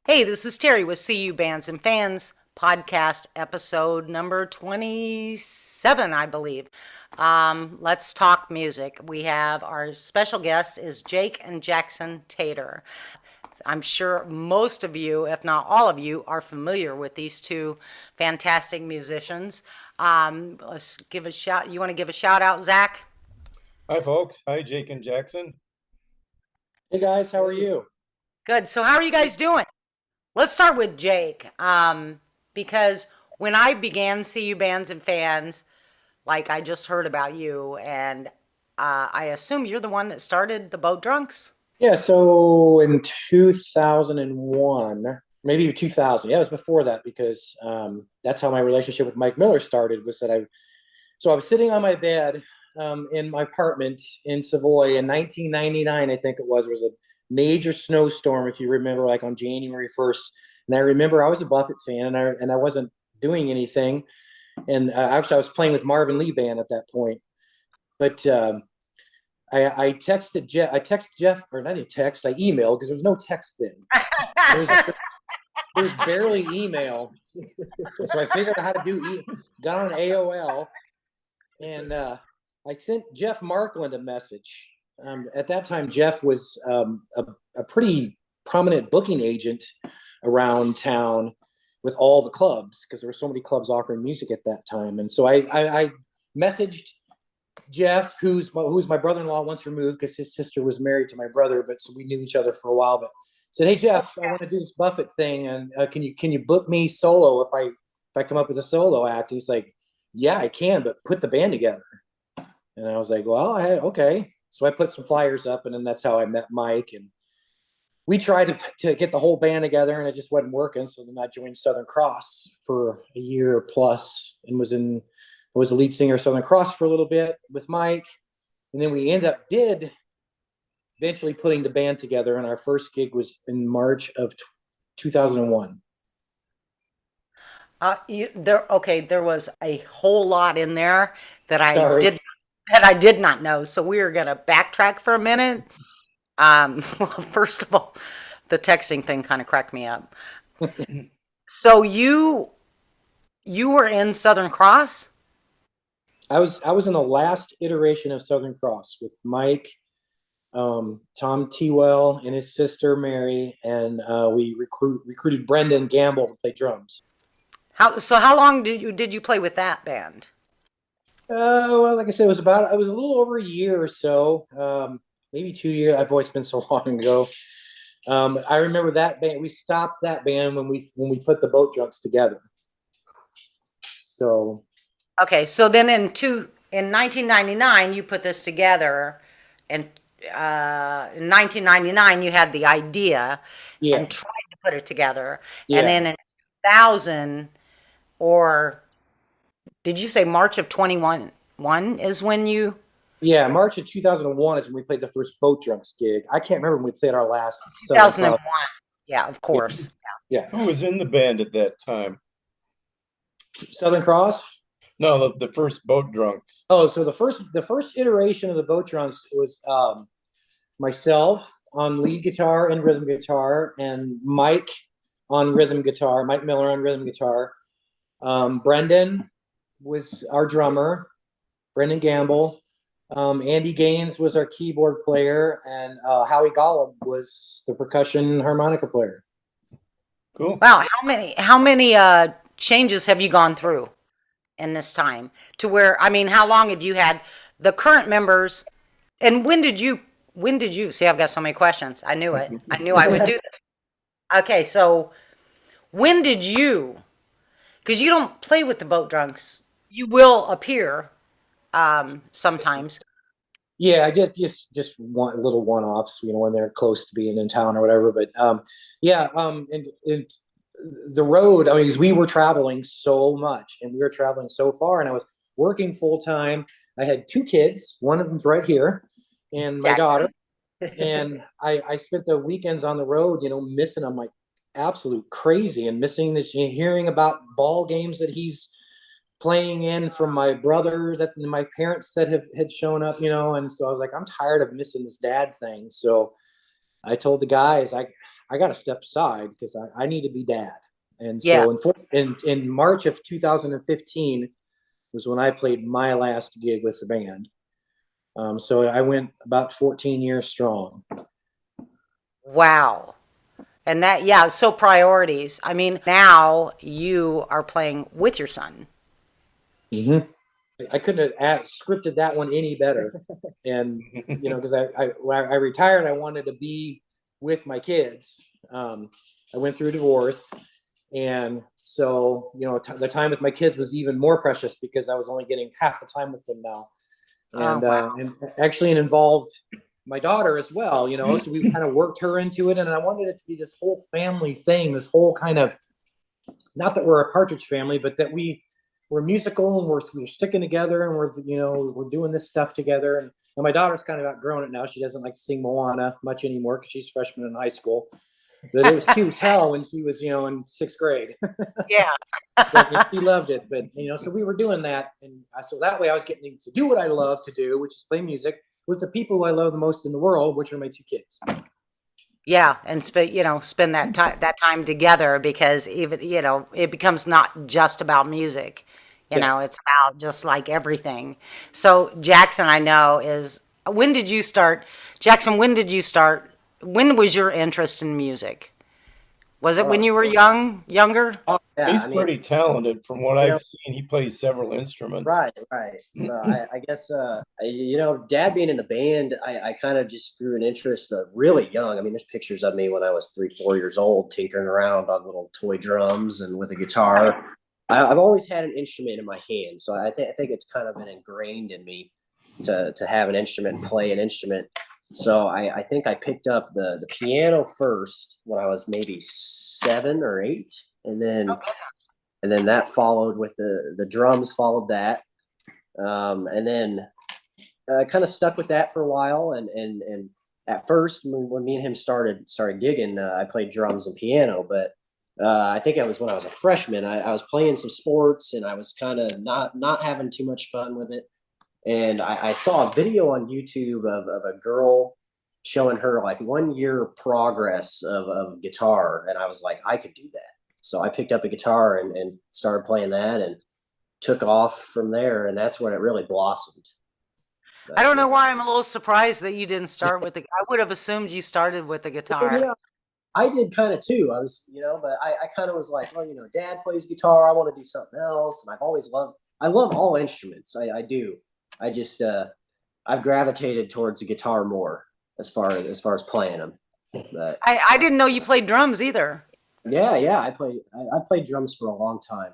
Hey, this is Terry with CU Bands and Fans podcast episode number 27, I believe. Let's talk music. We have our special guest is Jake and Jackson Tater. I'm sure most of you, if not all of you, are familiar with these two fantastic musicians. Let's give a shout. You want to give a shout out, Zach? Hi, folks. Hi, Jake and Jackson. Hey guys, how are you? Good. So, how are you guys doing? Let's start with Jake, because when I began CU Bands and Fans, like I just heard about you, and I assume you're the one that started the Boat Drunks. Yeah, so in 2001, maybe 2000. Yeah, it was before that because that's how my relationship with Mike Miller started. Was that I was sitting on my bed in my apartment in Savoy in 1999, I think it was. There was a major snowstorm, if you remember, like on January 1st. And I remember I was a Buffett fan, and I wasn't doing anything. And actually, I was playing with Marvin Lee Band at that point. But I texted Jeff. I texted Jeff, or not even text. I emailed because there was no text then. There's there's barely email, so I figured out how to got on AOL, and I sent Jeff Markland a message. At that time, Jeff was a pretty prominent booking agent around town with all the clubs because there were so many clubs offering music at that time. And so I messaged Jeff, who's my brother-in-law once removed because his sister was married to my brother, but so we knew each other for a while. But said, "Hey Jeff, I want to do this Buffett thing, and can you book me solo if I come up with a solo act?" And he's like, "Yeah, I can, but put the band together." And I was like, "Well, okay." So I put some flyers up, and then that's how I met Mike. And we tried to get the whole band together, and it just wasn't working. So then I joined Southern Cross for a year plus, and was the lead singer of Southern Cross for a little bit with Mike. And then we did eventually putting the band together. And our first gig was in March of 2001. There was a whole lot in there that Sorry. I did not know. So we are gonna backtrack for a minute. Well, first of all, the texting thing kind of cracked me up. So you were in Southern Cross? I was in the last iteration of Southern Cross with Mike, Tom Tewell and his sister Mary, and we recruited Brendan Gamble to play drums. How long did you play with that band? Well, like I said, it was a little over a year or so, maybe 2 years. I've always been so long ago. I remember that band. We stopped that band when we put the Boat Drunks together. So Okay, so then in 1999 you put this together, and in 1999 you had the idea yeah, and tried to put it together, and yeah, then in 2000, or did you say March of 21 is when you yeah. March of 2001 is when we played the first Boat Drunks gig. I can't remember when we played our last Southern Cross. 2001? Yeah, of Yeah, course. yeah. Who was in the band at that time? Southern Cross. No, the first Boat Drunks. Oh, so the first iteration of the Boat Drunks was myself on lead guitar and rhythm guitar, and Mike on rhythm guitar, Mike Miller on rhythm guitar. Brendan was our drummer, Brendan Gamble. Andy Gaines was our keyboard player, and Howie Golub was the percussion harmonica player. Cool. Wow, how many changes have you gone through in this time, to where, I mean, how long have you had the current members, and when did you see, I've got so many questions. I knew I would do that. Okay, so when did you, because you don't play with the Boat Drunks, you will appear sometimes. Yeah, I just want little one-offs, when they're close to being in town or whatever. But yeah, and the road. I mean, because we were traveling so much and we were traveling so far, and I was working full time. I had two kids. One of them's right here, and my daughter. Jackson. And I spent the weekends on the road, missing them like absolute crazy, and missing this, hearing about ball games that he's playing in from my brother, that my parents that had shown up, and so I was like, I'm tired of missing this dad thing. So I told the guys, I got to step aside because I need to be dad. And Yeah. so in March of 2015 was when I played my last gig with the band. So I went about 14 years strong. Wow. And that, yeah, so priorities. I mean, now you are playing with your son. Mm-hmm. I couldn't have scripted that one any better. And, because when I retired, I wanted to be with my kids. I went through a divorce. And so, the time with my kids was even more precious because I was only getting half the time with them now. Oh, And, wow. and actually it involved my daughter as well, so we kind of worked her into it. And I wanted it to be this whole family thing, this whole kind of, not that we're a Partridge Family, but that we're musical and we're sticking together and we're doing this stuff together. And my daughter's kind of outgrown it now. She doesn't like to sing Moana much anymore because she's a freshman in high school. But it was cute as hell when she was, in sixth grade. Yeah. But she loved it. But so we were doing that, and so that way I was getting to do what I love to do, which is play music with the people who I love the most in the world, which are my two kids. Yeah, and spend that time together because even it becomes not just about music. Yes. It's about just like everything. So Jackson, I know is when did you start? Jackson, when did you start? When was your interest in music? Was it when you were younger? Yeah, He's I mean, pretty talented from what you I've know, seen. He plays several instruments. right. So I guess, Dad being in the band, I kind of just grew an interest really young. I mean, there's pictures of me when I was 3, 4 years old, tinkering around on little toy drums and with a guitar. I've always had an instrument in my hand, so I think it's kind of been ingrained in me to have an instrument and play an instrument. So I think I picked up the piano first when I was maybe 7 or 8, and then that followed with the drums followed that, and then I kind of stuck with that for a while. And at first when me and him started gigging, I played drums and piano, but I think it was when I was a freshman. I was playing some sports and I was kind of not having too much fun with it. And I saw a video on YouTube of a girl showing her like 1 year progress of guitar, and I was like, I could do that. So I picked up a guitar and started playing that and took off from there, and that's when it really blossomed. But, I don't know why I'm a little surprised that you didn't start with the. I would have assumed you started with the guitar. I did kind of too. I was, but I kind of was like, well, Dad plays guitar. I want to do something else, and I love all instruments. I do. I just, I've gravitated towards the guitar more as far as playing them. But I didn't know you played drums either. yeah, I played drums for a long time,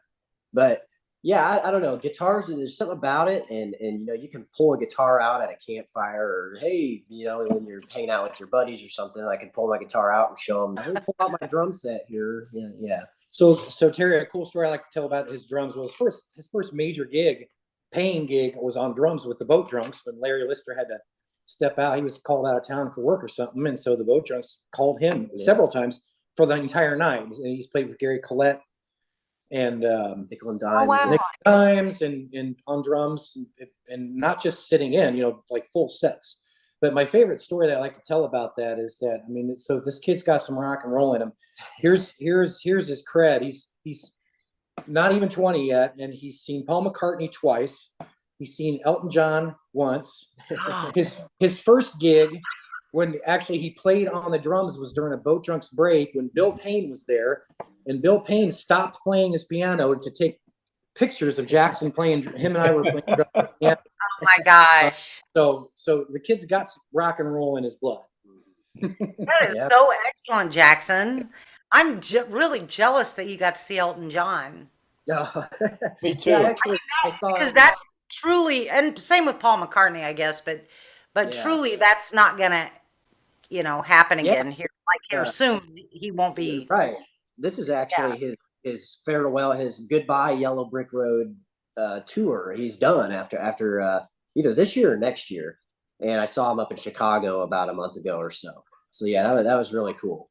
but yeah, I don't know. Guitars, there's something about it, and you can pull a guitar out at a campfire, or hey, when you're hanging out with your buddies or something, I can pull my guitar out and show them. Hey, pull out my drum set here. Yeah. So Terry, a cool story I like to tell about his drums was his first major paying gig was on drums with the Boat Drunks when Larry Lister had to step out. He was called out of town for work or something, and so the Boat Drunks called him several times for the entire night. And he's played with Gary Collette and Nickel and Dimes. wow. Nick Dimes and on drums, and not just sitting in, like full sets. But my favorite story that I like to tell about that is that, so this kid's got some rock and roll in him. Here's his cred. He's not even 20 yet, and he's seen Paul McCartney twice. He's seen Elton John once. His first gig, when actually he played on the drums, was during a Boat Drunks break when Bill Payne was there, and Bill Payne stopped playing his piano to take pictures of Jacskon playing. Him and I were playing drums. Yeah. Oh my gosh. So the kid's got rock and roll in his blood. That is so excellent, Jackson. I'm really jealous that you got to see Elton John. Me too. Yeah, actually, I saw Because that's truly, and same with Paul McCartney, I guess, but truly that's not gonna, happen again here soon. He won't be. Right. This is actually his farewell, his goodbye Yellow Brick Road tour. He's done after either this year or next year. And I saw him up in Chicago about a month ago or so. So yeah, that was really cool.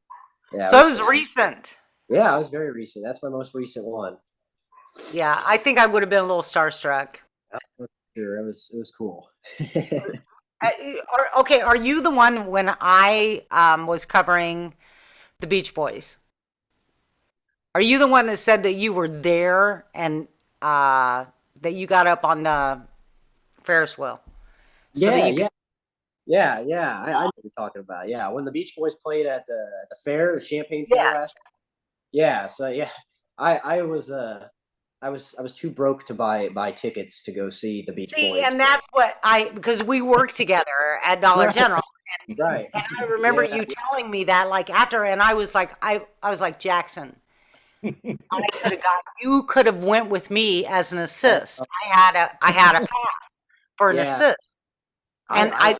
Yeah. So it was recent. Yeah, it was very recent. That's my most recent one. Yeah, I think I would have been a little starstruck. Sure, it was cool. Okay, are you the one when I was covering the Beach Boys? Are you the one that said that you were there and that you got up on the Ferris wheel? So that Yeah, you could, yeah. I know what you're talking about. Yeah, when the Beach Boys played at the fair, the Champagne Fair last. yes. Yeah, so yeah, I was too broke to buy tickets to go see the Beach See, Boys. and that's what because we worked together at Dollar Right, General. right. And I remember Yeah, you telling me that like after, and I was like, I was like, Jackson, you could have went with me as an oh, assist. I had a pass for an yeah. assist. And I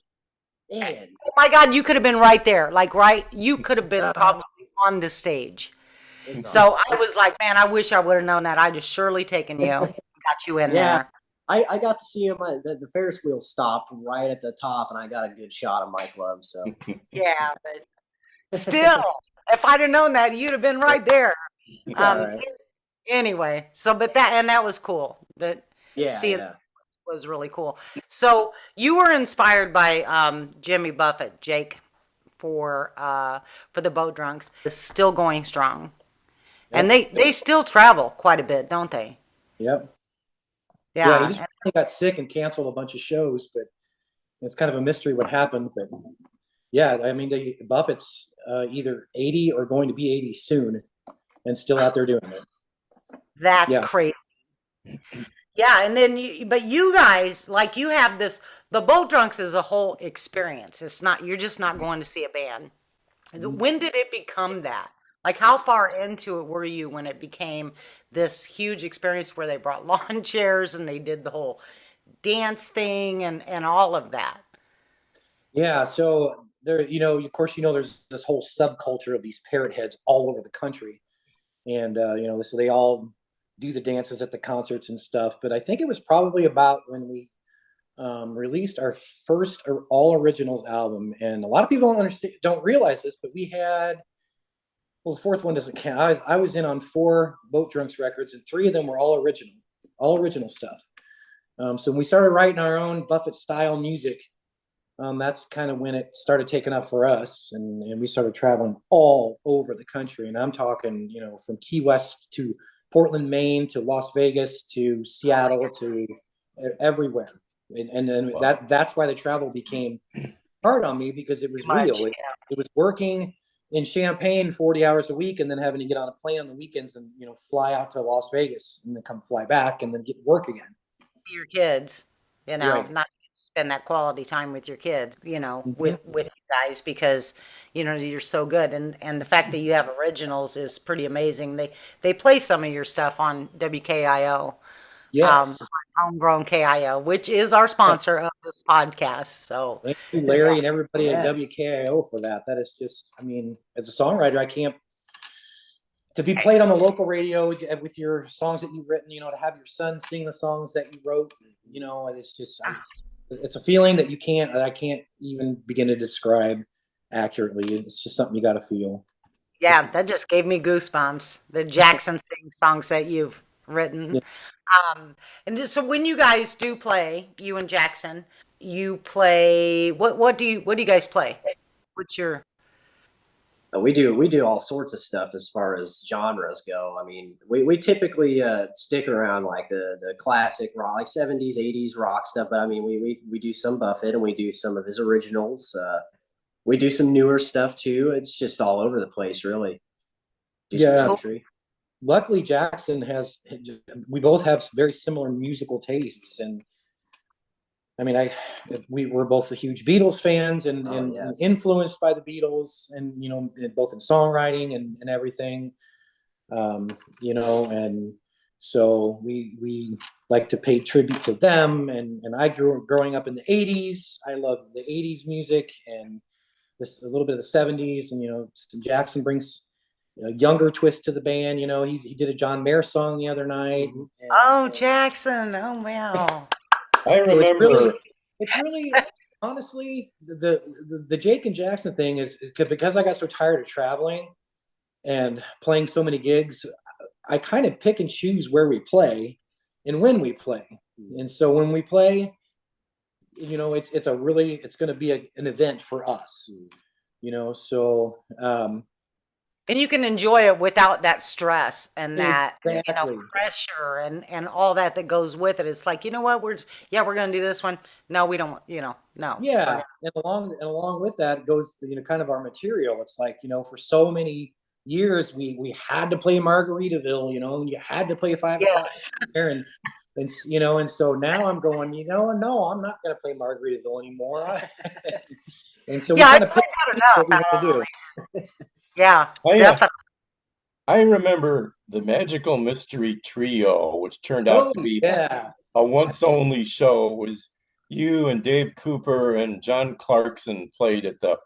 man, oh my God, you could have been right there. Like, right, you could have been uh, probably on the stage. it's So awesome. I was like, man, I wish I would have known that. I'd have surely taken you, got you in Yeah, there. I got to see him. The Ferris wheel stopped right at the top, and I got a good shot of Mike Love. So Yeah, but still, if I'd have known that, you'd have been right there. it's all Um, right. anyway, so but that was cool. That Yeah, seeing yeah. was really cool. So you were inspired by Jimmy Buffett, Jake, for the boat drunks. It's still going strong, and Yep. they still travel quite a bit, don't they? Yep. Yeah, he Yeah, just got sick and canceled a bunch of shows, but it's kind of a mystery what happened. But yeah, I mean, Buffett's either 80 or going to be 80 soon, and still out there doing it. that's Yeah. crazy. Yeah, and then but you guys like you have this. The boat drunks is a whole experience. It's not you're just not going to see a band. When did it become that? Like, how far into it were you when it became this huge experience where they brought lawn chairs and they did the whole dance thing and all of that? Yeah, so there, of course, there's this whole subculture of these parrot heads all over the country, and so they all do the dances at the concerts and stuff. But I think it was probably about when we released our first all originals album, and a lot of people don't realize this, but we had, well, the fourth one doesn't count. I was in on 4 Boat Drunks records, and 3 of them were all original stuff. So when we started writing our own Buffett style music, that's kind of when it started taking up for us, and we started traveling all over the country. And I'm talking, from Key West to Portland, Maine, to Las Vegas, to Seattle, to everywhere. And Wow. that's why the travel became hard on me, because it was Much, real. yeah. It was working in Champaign 40 hours a week, and then having to get on a plane on the weekends and fly out to Las Vegas and then come fly back and then get work again. See your kids, Right. not spend that quality time with your kids, Mhm. with you guys because you're so good, and the fact that you have originals is pretty amazing. They play some of your stuff on WKIO. Yes. Homegrown KIO, which is our sponsor of this podcast. So Thank you, Larry, and everybody at Yes. WKIO for that. That is just, I mean, as a songwriter, I can't, to be played on the local radio with your songs that you've written, to have your son sing the songs that you wrote, it's just, it's a feeling that I can't even begin to describe accurately. It's just something you got to feel. yeah, that just gave me goosebumps. The Jacskon sing songs that you've written. Yeah. So when you guys do play, you and Jackson, you play what do you guys play? What's your We do all sorts of stuff as far as genres go. I mean, we typically stick around like the classic rock, like 70s, 80s rock stuff. But I mean, we do some Buffett, and we do some of his originals. We do some newer stuff too. It's just all over the place, really. Do some Yeah. country. Luckily, we both have very similar musical tastes. And I mean, we're both huge Beatles fans, and, Oh, and yes. influenced by the Beatles, and both in songwriting and everything, and so we like to pay tribute to them. And I growing up in the '80s. I love the '80s music, and a little bit of the '70s, and Jackson brings a younger twist to the band. He did a John Mayer song the other night. Oh, Jackson. Oh, wow. I So remember. it's really honestly the Jake and Jackson thing is because I got so tired of traveling and playing so many gigs. I kind of pick and choose where we play and when we play. And so when we play, it's going to be an event for us. So And you can enjoy it without that stress and that, Exactly. pressure and all that goes with it. It's like, you know what, we're gonna do this one. No, we don't, no. Yeah, and along with that goes kind of our material. It's like for so many years we had to play Margaritaville, and you had to play 5 o'clock Yes. there, and so now I'm going, no, I'm not going to play Margaritaville anymore. And so we Yeah, I kind of played picked that enough what we out want to on do. Yeah, I, definitely. I remember the Magical Mystery Trio, which turned out Oh to be yeah, a once only show. Was you and Dave Cooper and John Clarkson played at the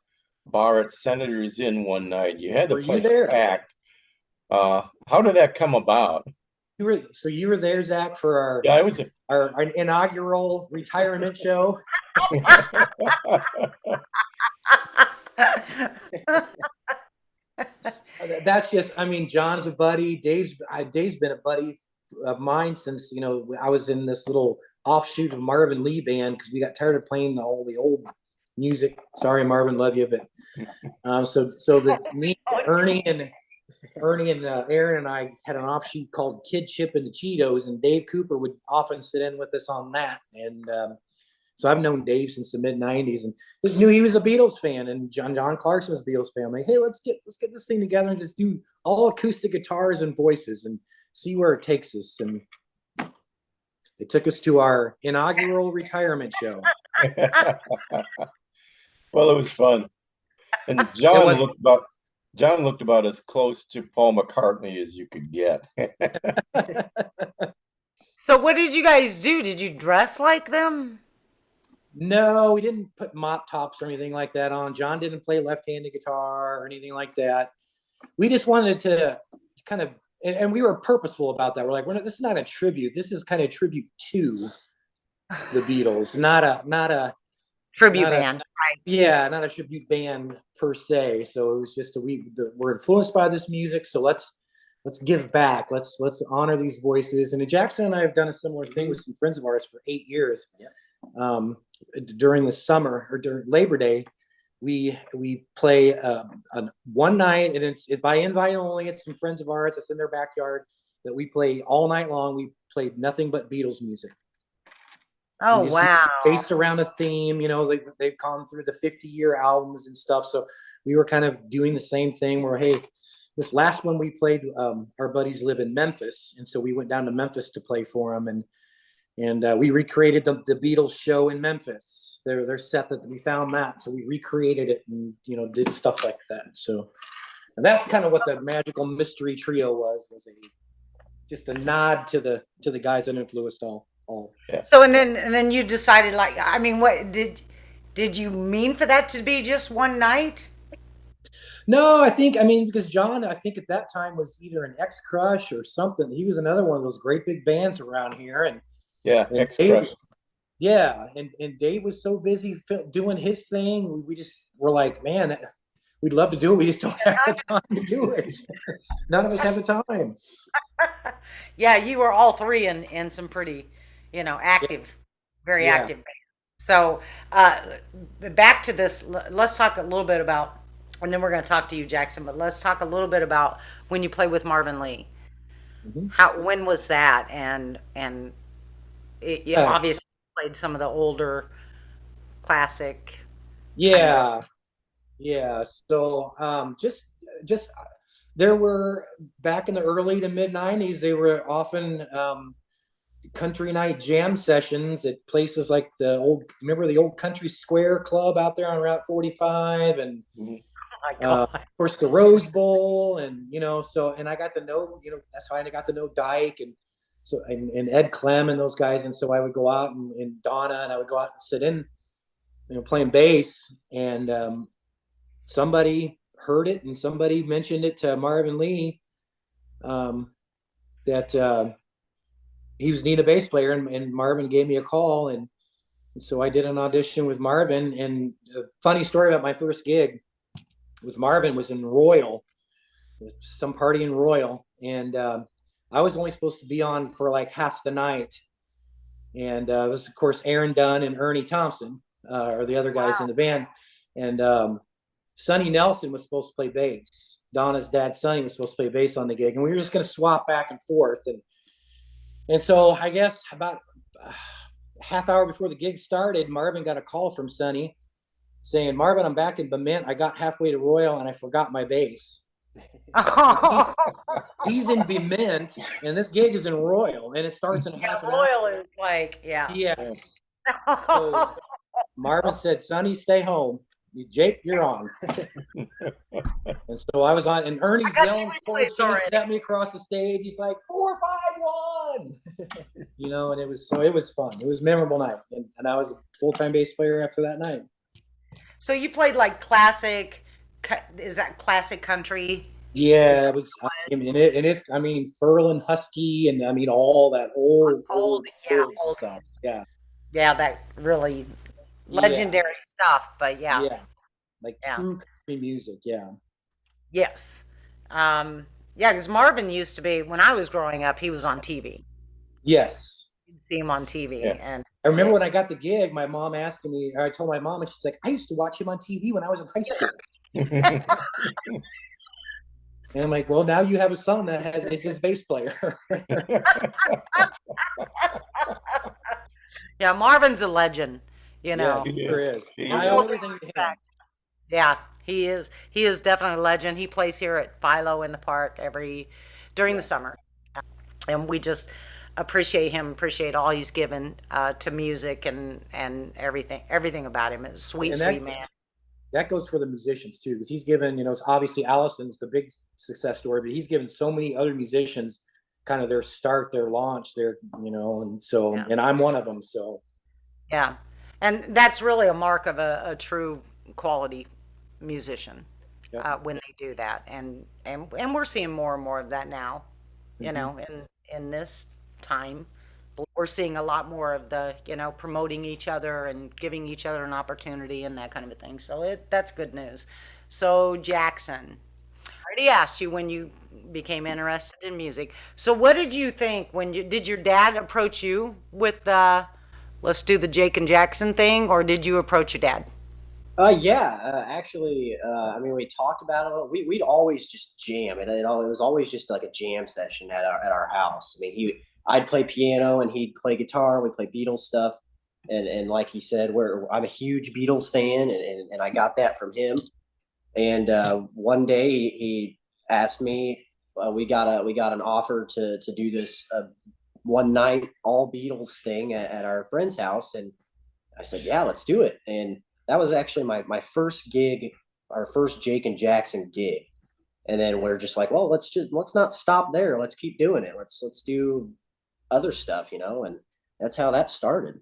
bar at Senator's Inn one night. You had the were you place there? packed. How did that come about? You were there, Zach, for Yeah, I was. our inaugural retirement show. That's just, I mean, John's a buddy. Dave's been a buddy of mine since I was in this little offshoot of Marvin Lee band because we got tired of playing all the old music. Sorry, Marvin, love you, but so that me, Ernie and Aaron and I had an offshoot called Kid Chip and the Cheetos, and Dave Cooper would often sit in with us on that, and so I've known Dave since the mid '90s, and just knew he was a Beatles fan, and John Clarkson was a Beatles fan. I'm like, hey, let's get this thing together and just do all acoustic guitars and voices and see where it takes us. And it took us to our inaugural retirement show. Well, it was fun. And It was. John looked about as close to Paul McCartney as you could get. So what did you guys do? Did you dress like them? No, we didn't put mop tops or anything like that on. John didn't play left-handed guitar or anything like that. We just wanted to kind of, and we were purposeful about that. We're like, this is not a tribute. This is kind of a tribute to the Beatles, not a Tribute not a, band, right? yeah, not a tribute band per se. So it was just we're influenced by this music, so let's give back. Let's honor these voices. And Jackson and I have done a similar thing with some friends of ours for 8 years. Yeah. During the summer or during Labor Day, we play one night, and it's by invite only. It's some friends of ours. It's in their backyard that we play all night long. We played nothing but Beatles music. Oh, wow. Based around a theme, they've gone through the 50-year albums and stuff. So we were kind of doing the same thing where, hey, this last one we played, our buddies live in Memphis. And so we went down to Memphis to play for them. And we recreated the Beatles show in Memphis. Their set that we found that. So we recreated it and, did stuff like that. So and that's kind of what the Magical Mystery Trio was just a nod to the guys that influenced all. Yeah. So and then you decided, like, I mean, what did you mean for that to be just one night? No, because John, I think at that time was either an ex-Crush or something. He was another one of those great big bands around here, and Ex-Crush. Yeah, and Dave was so busy doing his thing. We just were like, man, we'd love to do it. We just don't have the time to do it. None of us have the time. Yeah, you were all three in some pretty, active, very Yeah. active bands. So back to this, let's talk a little bit about, and then we're going to talk to you, Jackson, but let's talk a little bit about when you played with Marvin Lee. When was that? And you obviously played some of the older classic. Yeah. So just there were, back in the early to mid '90s, they were often country night jam sessions at places like remember the old Country Square Club out there on Route 45, and Oh my God. of course the Rose Bowl, and and I got to know, that's how I got to know Dyke and Ed Clem and those guys. And so I would go out and Donna, and I would go out and sit in, playing bass, and somebody heard it, and somebody mentioned it to Marvin Lee, that he was needing a bass player, and Marvin gave me a call, and so I did an audition with Marvin. And a funny story about my first gig with Marvin was in Royal, some party in Royal, and I was only supposed to be on for like half the night, and it was, of course, Aaron Dunn and Ernie Thompson are the other guys in the band, and Sonny Nelson was supposed to play bass, Donna's dad, Sonny, was supposed to play bass on the gig, and we were just going to swap back and forth. And so I guess about a half hour before the gig started, Marvin got a call from Sonny saying, "Marvin, I'm back in Bement. I got halfway to Royal and I forgot my bass." He's in Bement, and this gig is in Royal, and it starts in half an hour. Royal is like, yeah. Yes. So Marvin said, "Sonny, stay home. Jake, you're on." And so I was on, and Ernie's yelling 14 at me across the stage. He's like, 4, 5, 1. You know, and it was fun. It was a memorable night. And I was a full-time bass player after that night. So you played like classic, is that classic country? Yeah, it was. I mean, Furlan Husky, and I mean all that old stuff. Yeah, that really legendary stuff. But yeah, like true country music. Yeah. Yes. Yeah, because Marvin used to be, when I was growing up, he was on TV. Yes. You'd see him on TV. Yeah. And I remember when I got the gig, my mom asked me, I told my mom, and she's like, "I used to watch him on TV when I was in high school." And I'm like, "Well, now you have a son that is his bass player." yeah, Marvin's a legend, you know. Yeah, he sure is. I owe everything to him. Yeah, he is. He is definitely a legend. He plays here at Philo in the park during the summer, and we just appreciate him. Appreciate all he's given to music and everything about him. It's sweet man. That goes for the musicians too, because he's given, it's obviously Allison's the big success story, but he's given so many other musicians kind of their start, their launch, and so, and I'm one of them. So, yeah, and that's really a mark of a true quality musician when they do that, and we're seeing more and more of that now. You know, in this time, we're seeing a lot more of the promoting each other and giving each other an opportunity and that kind of a thing. So that's good news. So Jacskon, I already asked you when you became interested in music. So what did you think did your dad approach you with let's do the Jake and Jackson thing, or did you approach your dad? Actually, I mean, we talked about it. We'd always just jam, and it was always just like a jam session at our house. I mean, I'd play piano and he'd play guitar. We'd play Beatles stuff, and like he said, I'm a huge Beatles fan, and I got that from him. And one day he asked me, we got an offer to do this one night all Beatles thing at our friend's house, and I said, yeah, let's do it. And that was actually my first gig, our first Jake and Jackson gig. And then we're just like, well, let's not stop there. Let's keep doing it. Let's do other stuff, and that's how that started.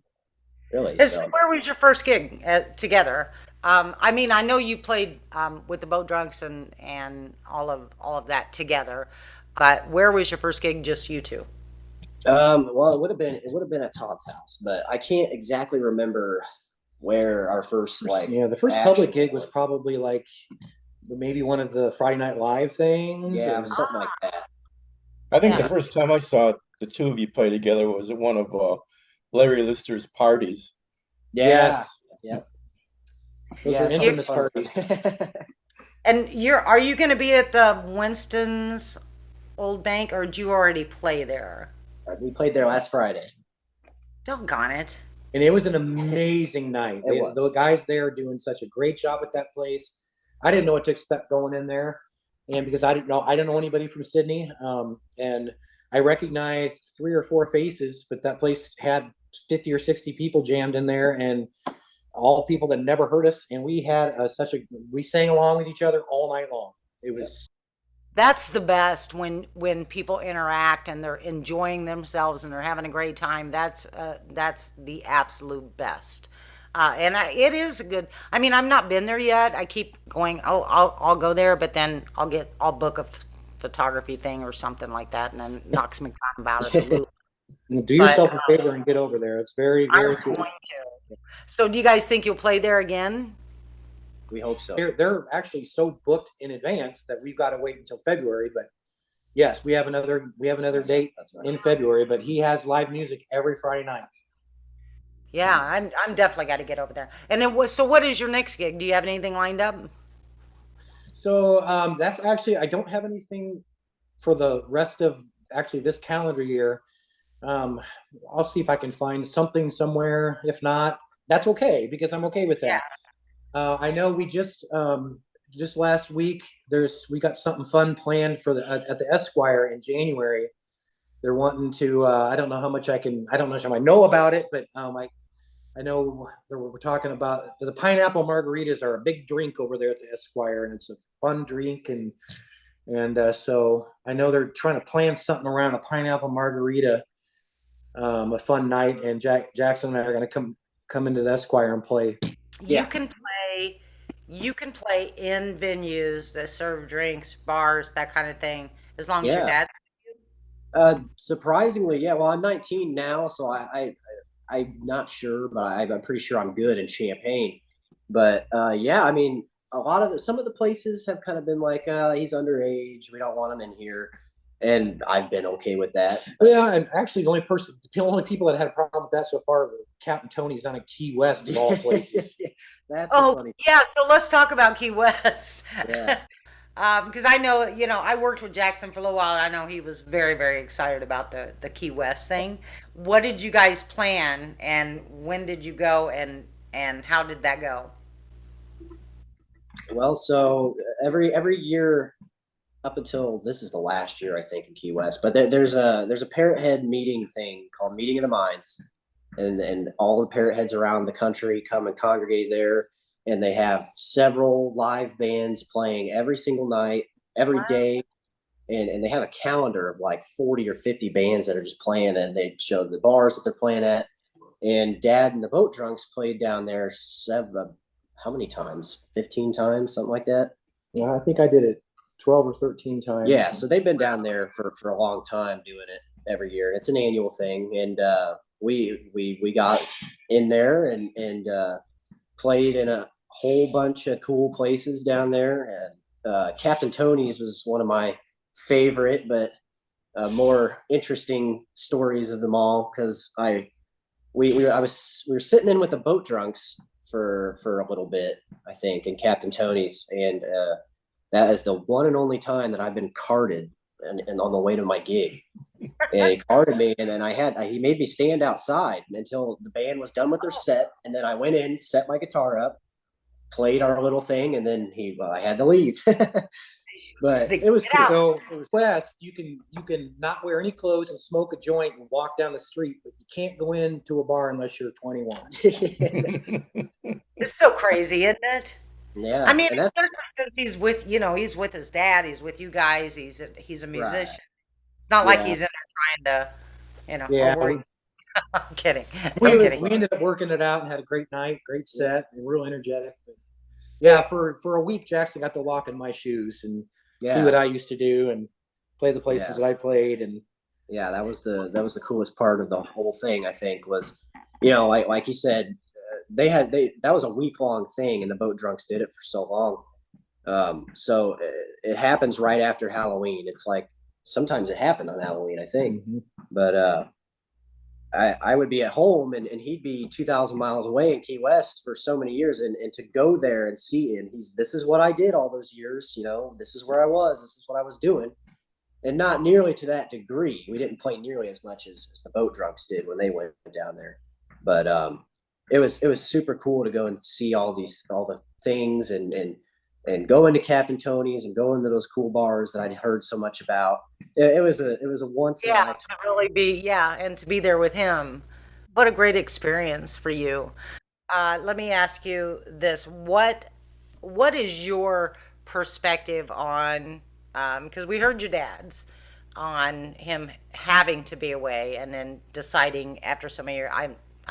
Really. So where was your first gig together? I mean, I know you played with the Boat Drunks and all of that together, but where was your first gig, just you two? Well, it would have been at Todd's house, but I can't exactly remember where our first the first public gig was probably like maybe one of the Friday Night Live things. Yeah, something like that. I think the first time I saw the two of you play together was at one of Larry Lister's parties. Yes. Yeah. Those are infamous parties. And are you going to be at the Winston's Old Bank, or did you already play there? We played there last Friday. Doggone it. And it was an amazing night. The guys there are doing such a great job at that place. I didn't know what to expect going in there, and because I didn't know anybody from Sydney, and I recognized 3 or 4 faces, but that place had 50 or 60 people jammed in there, and all people that never heard us. And we had we sang along with each other all night long. It was. That's the best when people interact and they're enjoying themselves and they're having a great time. That's the absolute best. And it is a good. I mean, I've not been there yet. I keep going. Oh, I'll go there, but then I'll book a photography thing or something like that, and then knocks me kind of out of the loop. Do yourself a favor and get over there. It's very, very I'm cool. going to. So, do you guys think you'll play there again? We hope so. They're actually so booked in advance that we've got to wait until February. But yes, we have another date in February. But he has live music every Friday night. Yeah, I'm definitely got to get over there. And then so what is your next gig? Do you have anything lined up? So that's actually, I don't have anything for the rest of actually this calendar year. Um, I'll see if I can find something somewhere. If not, that's okay because I'm okay with Yeah. that. I know we just last week we got something fun planned for the at the Esquire in January. They're wanting to. I don't know how much I don't know how much I know about it, but I know we're talking about the pineapple margaritas are a big drink over there at the Esquire, and it's a fun drink, and so I know they're trying to plan something around a pineapple margarita, a fun night, and Jackson and I are going to come into the Esquire and play. You Yeah. can play you can play in venues that serve drinks, bars, that kind of thing, as long as your Yeah. dad's. Surprisingly, yeah. Well, I'm 19 now, so I'm not sure, but I'm pretty sure I'm good in Champagne. But yeah, I mean, a lot of some of the places have kind of been like, he's underage, we don't want him in here, and I've been okay with that. Yeah, and actually, the only people that had a problem with that so far were Captain Tony's on a Key West of all places. That's a Oh, funny. yeah, so let's talk about Key West. Yeah. Because I know, I worked with Jackson for a little while. And I know he was very, very excited about the Key West thing. What did you guys plan, and when did you go, and how did that go? Well, so every year up until this is the last year I think in Key West, but there's a parrot head meeting thing called Meeting of the Minds, and all the parrot heads around the country come and congregate there, and they have several live bands playing every single night, every Wow. day, and they have a calendar of like 40 or 50 bands that are just playing, and they show the bars that they're playing at. And Dad and the Boat Drunks played down there how many times? 15 times, something like that. Yeah, I think I did it 12 or 13 times. Yeah, so they've been down there for a long time doing it every year. It's an annual thing, and we got in there and played in a whole bunch of cool places down there. And Captain Tony's was one of my favorite, but more interesting stories of them all because we were sitting in with the Boat Drunks for a little bit, I think, in Captain Tony's, and that is the one and only time that I've been carded and on the way to my gig. And he carded me, and then he made me stand outside until the band was done with their set, and then I went in, set my guitar up, played our little thing, and then I had to leave. But it was Get cool. out. So West, you can not wear any clothes and smoke a joint and walk down the street, but you can't go into a bar unless you're 21. It's so crazy, isn't it? I Yeah, mean, and that's especially since he's with his dad, he's with you guys, he's a right. musician. It's not like Yeah, he's in there trying to, Yeah, over. I'm kidding. we I'm it was kidding. we fun. ended up working it out and had a great night, great Yeah, set, and real energetic. But yeah, for a week, Jackson got to walk in my shoes and see what yeah, I used to do and play the places yeah. that I played. And Yeah, that was the coolest part of the whole thing. I think was, like you said, they that was a week long thing, and the Boat Drunks did it for so long. So it happens right after Halloween. It's like sometimes it happened on Halloween, I think, Mhm. but I would be at home and he'd be 2,000 miles away in Key West for so many years, and to go there and see, and this is what I did all those years. This is where I was. This is what I was doing, and not nearly to that degree. We didn't play nearly as much as the Boat Drunks did when they went down there, but it was super cool to go and see all the things, and go into Captain Tony's and go into those cool bars that I'd heard so much about. It was a once in a Yeah, lifetime. to really be, yeah, and to be there with him. What a great experience for you. Let me ask you this. What is your perspective on, because we heard your dad's, on him having to be away and then deciding after so many years,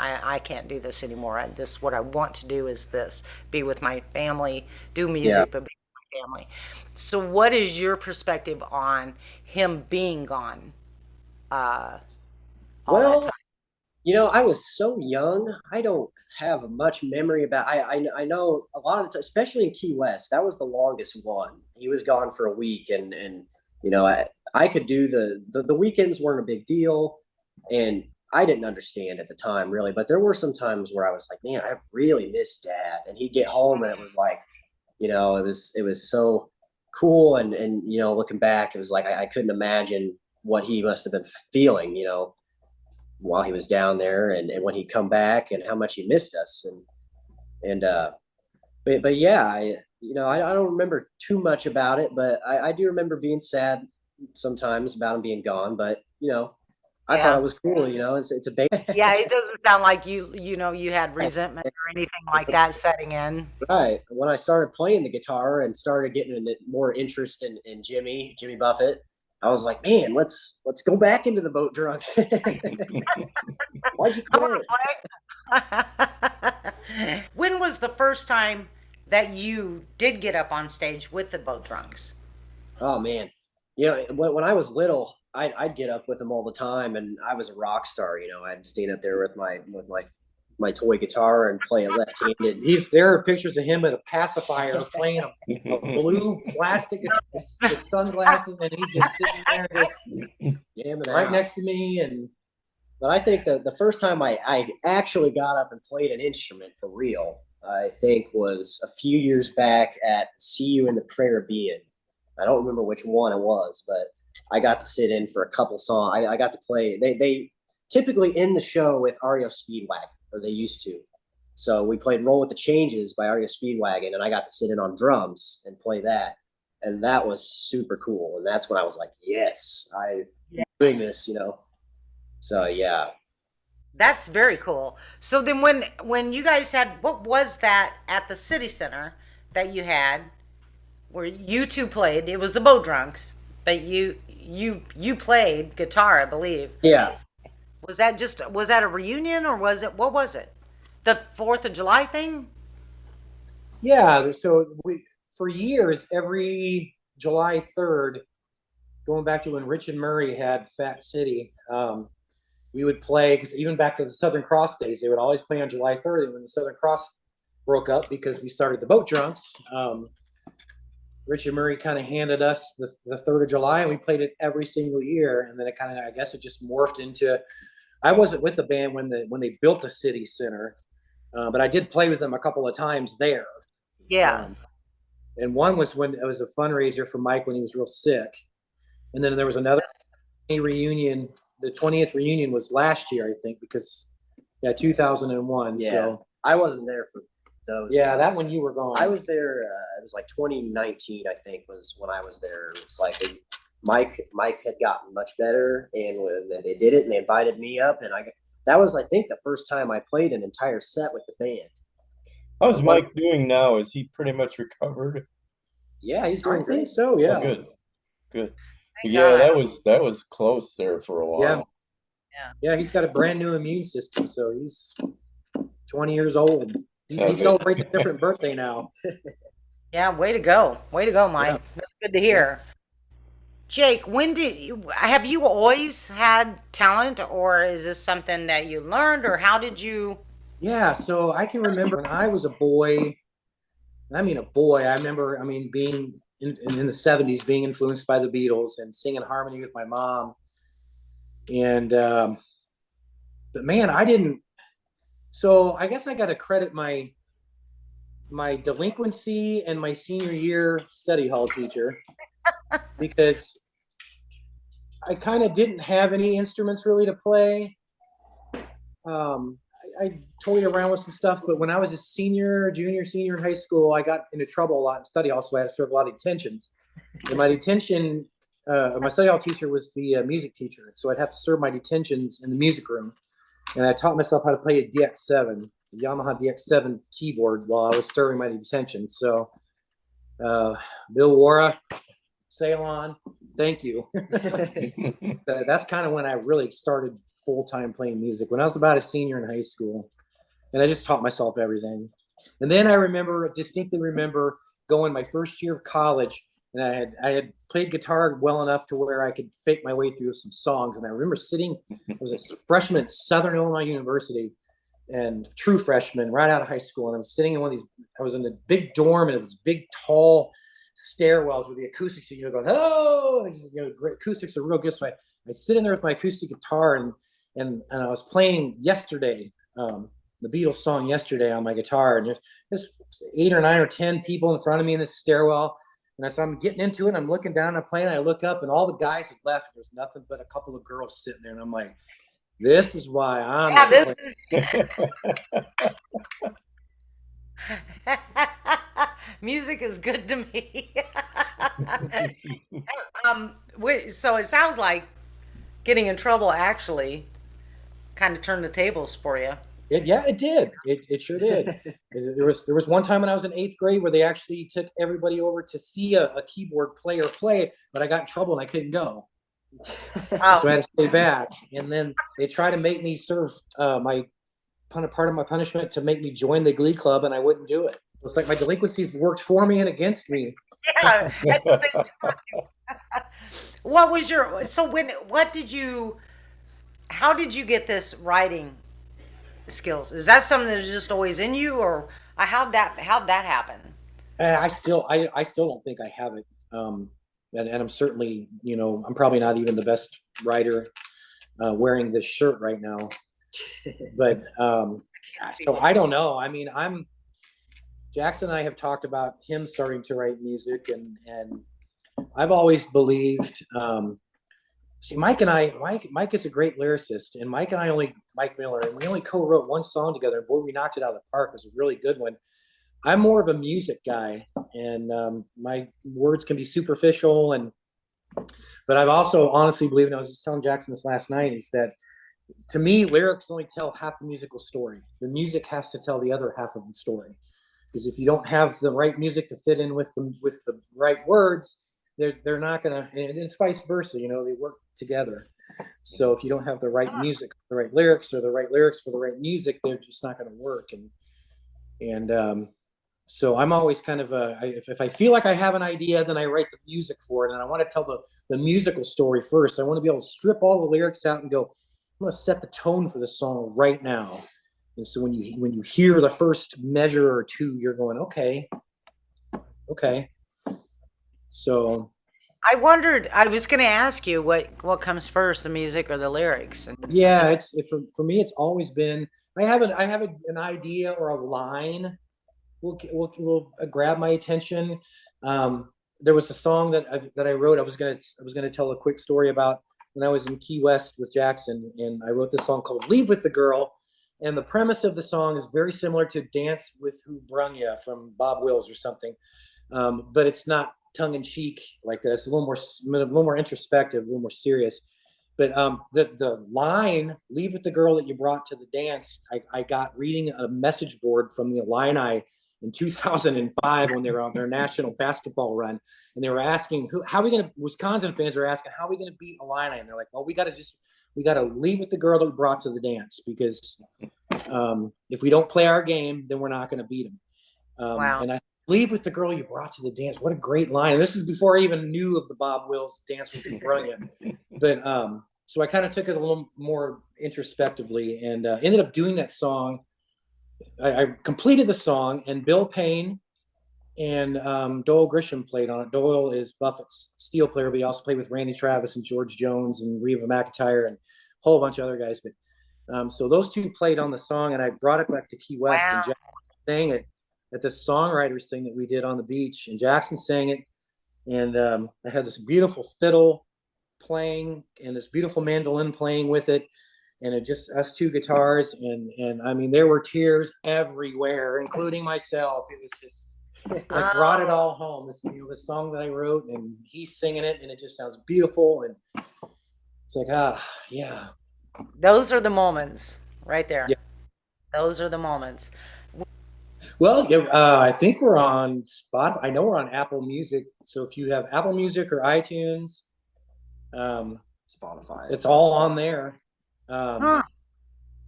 I can't do this anymore. What I want to do is this, be with my family, do Yeah. music, but be with my family. So what is your perspective on him being gone, uh, all that Well, time? I was so young. I don't have much memory about. I know a lot of the time, especially in Key West. That was the longest one. He was gone for a week, and I could do the weekends weren't a big deal, and I didn't understand at the time really. But there were some times where I was like, man, I really miss Dad, and he'd get home and it was like it was so cool. And, looking back, it was like, I couldn't imagine what he must have been feeling, while he was down there and when he'd come back and how much he missed us. But yeah, I don't remember too much about it, but I do remember being sad sometimes about him being gone. But I thought Yeah. it was cool. It's a band. Yeah, it doesn't sound like you had resentment or anything like that setting in. Right. When I started playing the guitar and started getting more interest in Jimmy Buffett, I was like, man, let's go back into the boat drunks. Why'd you I want quit? to play. When was the first time that you did get up on stage with the Boat Drunks? Oh man, when I was little, I'd get up with them all the time, and I was a rock star. I'd stand up there with my toy guitar and play it left-handed. There are pictures of him at a pacifier playing a blue plastic with sunglasses, and he's just sitting there just Jamming right out. next to me. But I think that the first time I actually got up and played an instrument for real, I think was a few years back at See You in the Caribbean. I don't remember which one it was, but I got to sit in for a couple songs. I got to play. They typically end the show with REO Speedwagon, or they used to. So we played Roll with the Changes by REO Speedwagon, and I got to sit in on drums and play that. And that was super cool. And that's when I was like, yes, I'm doing this. So yeah. That's very cool. So then when you guys had, what was that at the city center that you had where you two played? It was the Boat Drunks, but you played guitar, I believe. Yeah. Was that a reunion, or what was it? The 4th of July thing? Yeah, so for years, every July 3rd, going back to when Rich and Murray had Fat City, we would play, because even back to the Southern Cross days, they would always play on July 3rd. And when the Southern Cross broke up because we started the Boat Drunks, Rich and Murray kind of handed us the 3rd of July, and we played it every single year. And then it kind of, I guess it just morphed into, I wasn't with the band when they built the city center, but I did play with them a couple of times there. Yeah. And one was when it was a fundraiser for Mike when he was real sick. And then there was another reunion. The 20th reunion was last year, I think, because 2001. Yeah. So I wasn't there for those. yeah, ones. that one you were gone. I was there. It was like 2019, I think, was when I was there. It was like Mike had gotten much better, and when they did it, and they invited me up, and that was, I think, the first time I played an entire set with the band. How's Mike doing now? Is he pretty much recovered? Yeah, he's doing I great. think so. Yeah. Oh, good. Thank Yeah, God. that was close there for a while. Yeah, he's got a brand new immune system, so he's 20 years old. He Okay. celebrates a different birthday now. Yeah, way to go. Way to go, Mike. Yeah. That's good to hear. Jake, have you always had talent, or is this something that you learned, or how did you? Yeah, so I can remember when I was a boy, and I mean a boy, I remember, being in the 70s, being influenced by the Beatles and singing harmony with my mom. And, but man, so I guess I got to credit my delinquency and my senior year study hall teacher, because I kind of didn't have any instruments really to play. I toyed around with some stuff, but when I was a junior, senior in high school, I got into trouble a lot in study hall, so I had to serve a lot of detentions. And my study hall teacher was the music teacher, so I'd have to serve my detentions in the music room. And I taught myself how to play a DX7, the Yamaha DX7 keyboard, while I was serving my detention. So, Bill Wara, sail on. Thank you. That's kind of when I really started full-time playing music, when I was about a senior in high school, and I just taught myself everything. And then I distinctly remember going my first year of college, and I had played guitar well enough to where I could fake my way through some songs. And I remember I was a freshman at Southern Illinois University, and true freshman right out of high school, and I was sitting in I was in a big dorm, and it was big tall stairwells with the acoustics, and go, hello, and great acoustics are real good. So I sit in there with my acoustic guitar, and I was playing Yesterday the Beatles song yesterday on my guitar, and there's 8 or 9 or 10 people in front of me in this stairwell. And as I'm getting into it, I'm looking down, I'm playing, I look up, and all the guys had left. There's nothing but a couple of girls sitting there, and I'm like, this is why I'm Yeah, not this is music is good to me. So it sounds like getting in trouble actually kind of turned the tables for you. Yeah, it did. It sure did. There was one time when I was in 8th grade where they actually took everybody over to see a keyboard player play, but I got in trouble and I couldn't go, Oh, so I had to stay back. And then they tried to make me serve my part of my punishment to make me join the Glee Club, and I wouldn't do it. It's like my delinquencies worked for me and against me. yeah, at the same time. What was your, so when, what did you, how did you get this writing skills? Is that something that was just always in you, or how'd that happen? And I still don't think I have it. And I'm certainly, I'm probably not even the best writer wearing this shirt right now. But so I don't know. I mean, Jackson and I have talked about him starting to write music, and I've always believed. See, Mike is a great lyricist, and Mike Miller, and we only co-wrote one song together. And boy, we knocked it out of the park. It was a really good one. I'm more of a music guy, and my words can be superficial, but I've also honestly believe, and I was just telling Jackson this last night, is that to me, lyrics only tell half the musical story. The music has to tell the other half of the story. Because if you don't have the right music to fit in with the right words, they're not gonna. And it's vice versa. They work together. So if you don't have the right music, the right lyrics, or the right lyrics for the right music, they're just not going to work. And so I'm always kind of if I feel like I have an idea, then I write the music for it, and I want to tell the musical story first. I want to be able to strip all the lyrics out and go, I'm going to set the tone for the song right now. And so when you hear the first measure or two, you're going, okay. So I wondered, I was going to ask you what comes first, the music or the lyrics? And yeah, for me, it's always been I have an idea or a line will grab my attention. There was a song that I wrote. I was gonna tell a quick story about when I was in Key West with Jackson, and I wrote this song called "Leave with the Girl." And the premise of the song is very similar to "Dance with Who Brung Ya" from Bob Wills or something, but it's not tongue in cheek like that. It's a little more introspective, a little more serious. But the line "Leave with the girl that you brought to the dance," I got reading a message board from the Illini in 2005 when they were on their national basketball run, and they were asking how are we going to. Wisconsin fans were asking how are we going to beat Illini, and they're like, well, we got to leave with the girl that we brought to the dance, because if we don't play our game, then we're not going to beat them. wow. And I leave with the girl you brought to the dance. What a great line! And this is before I even knew of the Bob Wills "Dance with Who Brung Ya." But so I kind of took it a little more introspectively, and ended up doing that song. I completed the song, and Bill Payne and Doyle Grisham played on it. Doyle is Buffett's steel player, but he also played with Randy Travis and George Jones and Reba McEntire and a whole bunch of other guys. But so those two played on the song, and I brought it back to Key West, Wow. and Jackson sang it at the songwriters thing that we did on the beach, and Jackson sang it, and I had this beautiful fiddle playing and this beautiful mandolin playing with it, and it just us two guitars, and I mean there were tears everywhere, including myself. It was just like brought it all home. The song that I wrote, and he's singing it, and it just sounds beautiful, and it's like yeah. Those are the moments right there. Yeah. Those are the moments. Well, yeah, I think we're on Spotify. I know we're on Apple Music. So if you have Apple Music or iTunes, Spotify. it's all on there. Huh.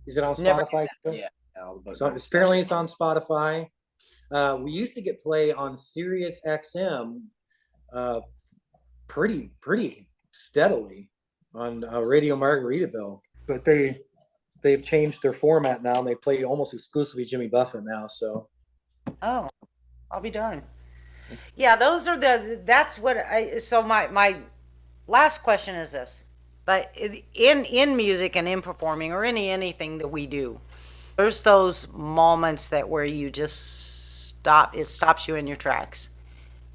Is it on Never- Spotify? Yeah. So apparently it's on Spotify. We used to get play on Sirius XM pretty steadily on Radio Margaritaville, but they've changed their format now, and they play almost exclusively Jimmy Buffett now. So Oh, I'll be darned. Yeah, that's what so my last question is this. But in music and in performing or anything that we do, There's those moments that where you just stop, it stops you in your tracks,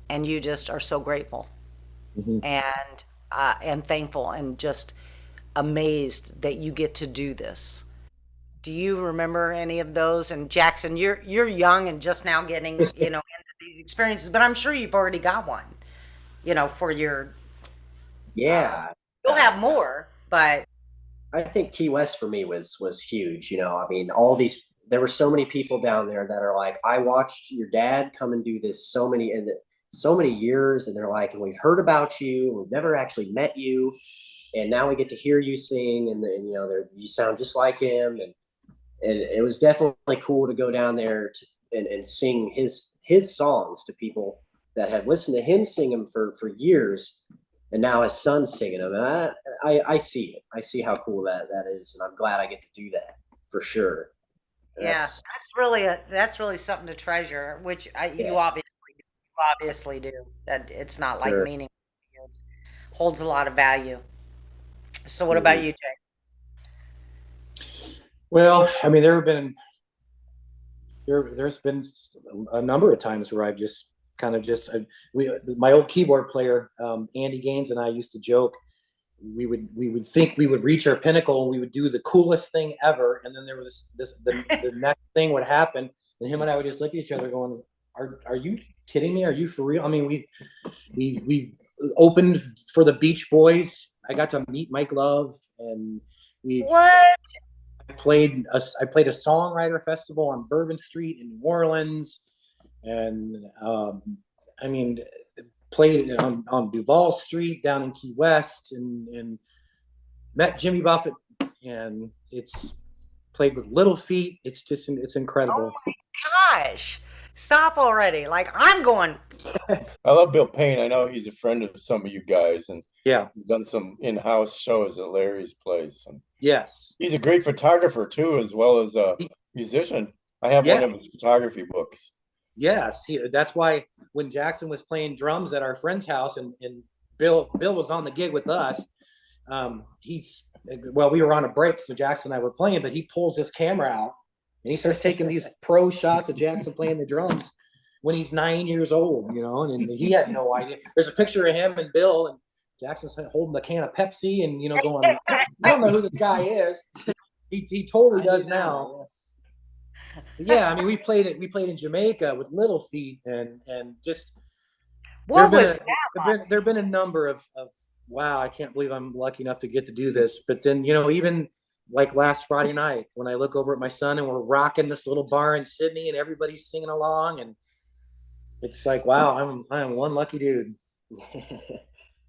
and you just are so grateful Mhm. and thankful and just amazed that you get to do this. Do you remember any of those? And Jackson, you're young and just now getting, into these experiences, but I'm sure you've already got one, for your uh Yeah. you'll have more, but I think Key West for me was huge. I mean, all these there were so many people down there that are like, I watched your dad come and do this so many years, and they're like, and we've heard about you, we've never actually met you, and now we get to hear you sing, and you sound just like him, and it was definitely cool to go down there and sing his songs to people that have listened to him sing them for years, and now his son's singing them. And I see it. I see how cool that is, and I'm glad I get to do that for sure. yeah, That's that's really something to treasure, which yeah, you obviously do. That it's not like sure. meaning it holds a lot of value. So what about Mhm. you, Jay? Well, I mean, there's been a number of times where I've just kind of just we my old keyboard player, Andy Gaines, and I used to joke. We would think we would reach our pinnacle and we would do the coolest thing ever, and then there was the next thing would happen, and him and I would just look at each other going, "Are you kidding me? Are you for real?" I mean, we opened for the Beach Boys. I got to meet Mike Love, and we've What? I played a songwriter festival on Bourbon Street in New Orleans, and I mean, played on Duval Street down in Key West, and met Jimmy Buffett, and it's played with Little Feat. It's Oh incredible. my gosh. Stop already. Like I'm going, I love Bill Payne. I know he's a friend of some of you guys, and Yeah. he's done some in-house shows at Larry's place. And Yes. he's a great photographer too, as well as a musician. I have one Yeah. of his photography books. Yes. That's why when Jackson was playing drums at our friend's house, and Bill was on the gig with us. He's well, we were on a break, so Jackson and I were playing, but he pulls his camera out and he starts taking these pro shots of Jackson playing the drums when he's 9 years old, and he had no idea. There's a picture of him and Bill, and Jackson's holding the can of Pepsi and going, I don't know who this guy is. He totally I do does now. Yes. But yeah, I mean, we played in Jamaica with Little Feat, and just there have what been a was that there have been a number of wow, I can't believe I'm lucky enough to get to do this. But then even like last Friday night when I look over at my son and we're rocking this little bar in Sydney and everybody's singing along, and it's like wow, I'm one lucky dude.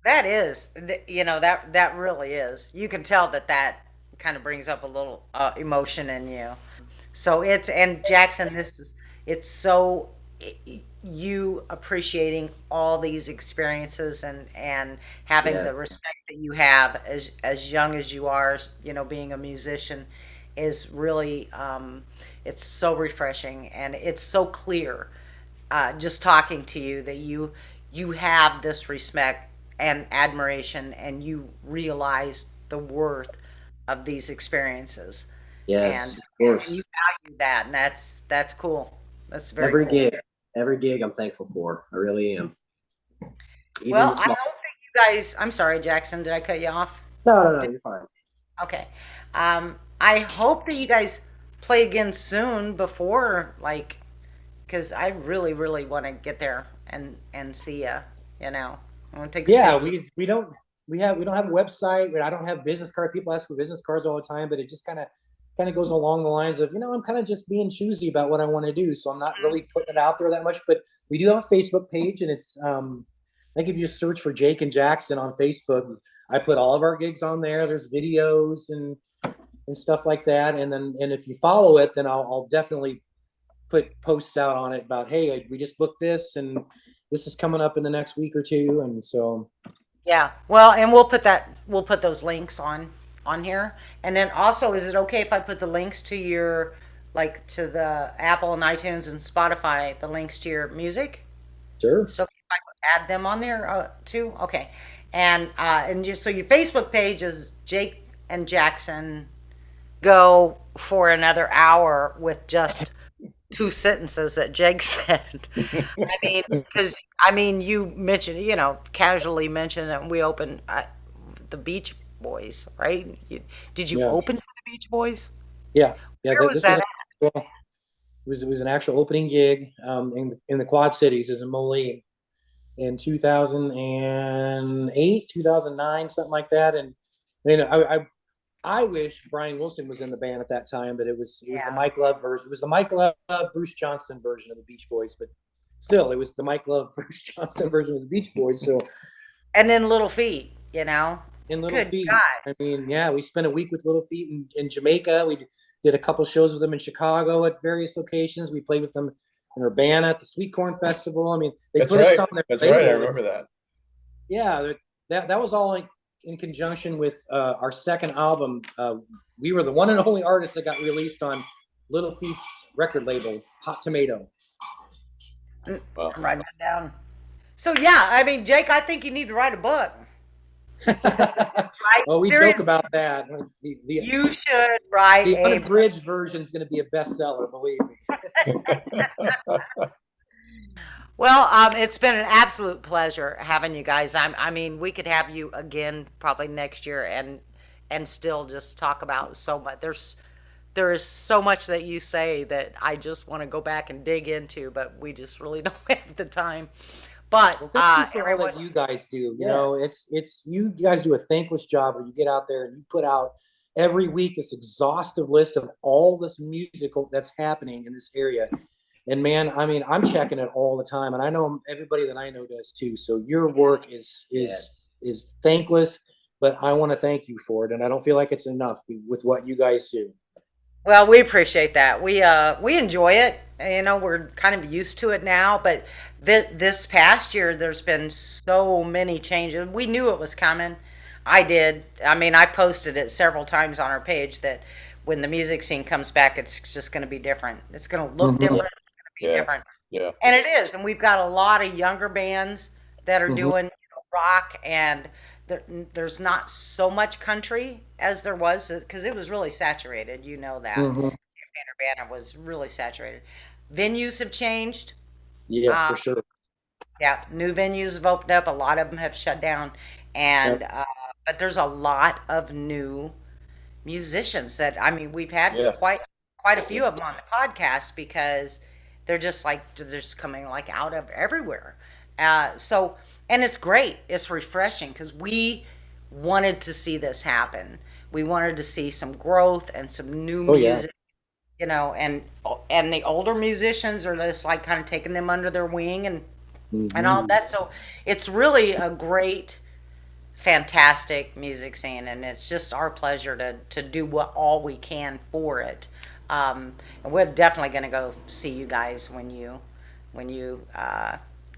That is, that really is. You can tell that kind of brings up a little emotion in you. So and Jackson, it's so you appreciating all these experiences and having Yes. the respect that you have as young as you are, being a musician is really, it's so refreshing and it's so clear, just talking to you that you have this respect and admiration and you realize the worth of these experiences Yes, and of and you course. value that and that's cool. That's very Every cool. gig, every gig I'm thankful for. I really am. Even Well, the I small. hope that you guys, I'm sorry, Jackson, did I cut you off? No, you're fine. Okay. I hope that you guys play again soon before, like, because I really, really want to get there and see ya. I want to take some Yeah, pictures. we don't have a website. I don't have business card. People ask for business cards all the time, but it just kind of goes along the lines of I'm kind of just being choosy about what I want to do, so I'm not really putting it out there that much. But we do have a Facebook page, and it's I think if you search for Jake and Jackson on Facebook, I put all of our gigs on there. There's videos and stuff like that, and if you follow it, then I'll definitely put posts out on it about, hey, we just booked this, and this is coming up in the next week or two, and so. Yeah. Well, and we'll put those links on here. And then also, is it okay if I put the links to your like to the Apple and iTunes and Spotify, the links to your music? Sure. So if I could add them on there too? Okay. And just so your Facebook page is Jake and Jackson go for another hour with just two sentences that Jake said. I mean, because you mentioned, casually mentioned that we opened the Beach Boys, right? Did you Yeah. open for the Beach Boys? Yeah. Where was This was that well, it was an actual opening gig in the Quad Cities, as in Moline, in 2008, 2009, something like that. And I wish Brian Wilson was in the band at that time, but it was the Yeah. Mike Love version. It was the Mike Love Bruce Johnson version of the Beach Boys, but still, it was the Mike Love Bruce Johnson version of the Beach Boys. So And then Little Feat, in Little Good Feet, gosh. I mean, yeah, we spent a week with Little Feet in Jamaica. We did a couple shows with them in Chicago at various locations. We played with them in Urbana at the Sweet Corn Festival. I mean, they That's put right. us on their That's label. right. I remember that. Yeah, that was all in conjunction with our second album. We were the one and only artist that got released on Little Feat's record label, Hot Tomato. Wow. I'm writing it down. So yeah, I mean, Jake, I think you need to write a book. Oh, we Seriously. joke about that. You should write The a unabridged version is going to be a bestseller, believe me. Well, it's been an absolute pleasure having you guys. I mean, we could have you again probably next year and still just talk about so much. There is so much that you say that I just want to go back and dig into, but we just really don't have the time. But Well, thank you for all everyone, that you guys do. You know, Yes. it's you guys do a thankless job where you get out there and you put out every week this exhaustive list of all this musical that's happening in this area. And man, I mean, I'm checking it all the time, and I know everybody that I know does too. So your work is Yes. thankless, but I want to thank you for it, and I don't feel like it's enough with what you guys do. Well, we appreciate that. We enjoy it. We're kind of used to it now, but this past year there's been so many changes. We knew it was coming. I did. I mean, I posted it several times on our page that when the music scene comes back, it's just going to be different. It's going to look Mhm. different. It's going to be Yeah. different. Yeah. And it is. And we've got a lot of younger bands that are Mhm. doing rock, and there's not so much country as there was because it was really saturated. You know that. Mhm. Urbana was really saturated. Venues have changed. Yeah, Um, for sure. yeah, new venues have opened up. A lot of them have shut down, and Yep. but there's a lot of new musicians that we've had Yeah. quite a few of them on the podcast because they're just coming like out of everywhere. So and it's great. It's refreshing because we wanted to see this happen. We wanted to see some growth and some new Oh yeah. music, and the older musicians are just like kind of taking them under their wing and all Mhm. that. So it's really a great, fantastic music scene, and it's just our pleasure to do all we can for it. And we're definitely going to go see you guys when you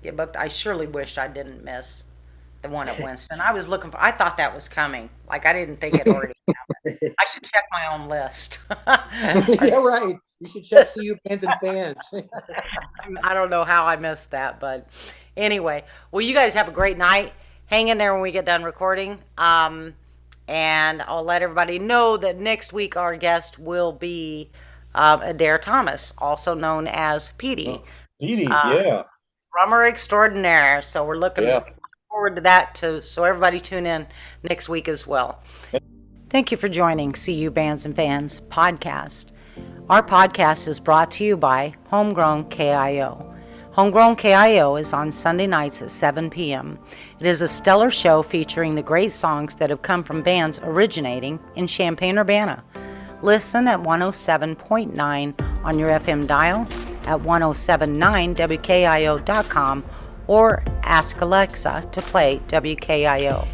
get booked. I surely wished I didn't miss the one at Winston. I thought that was coming. Like I didn't think it already happened. I should check my own list. Yeah, right. You should check CU Bands and Fans. I don't know how I missed that, but anyway. Well, you guys have a great night. Hang in there when we get done recording. And I'll let everybody know that next week our guest will be Adair Thomas, also known as Petey, Edie, yeah. drummer extraordinaire. So we're looking Yeah. forward to that too. So everybody tune in next week as well. Thank you for joining CU Bands and Fans podcast. Our podcast is brought to you by Homegrown KIO. Homegrown KIO is on Sunday nights at 7 p.m. It is a stellar show featuring the great songs that have come from bands originating in Champaign-Urbana. Listen at 107.9 on your FM dial, at 1079wkio.com, or ask Alexa to play WKIO.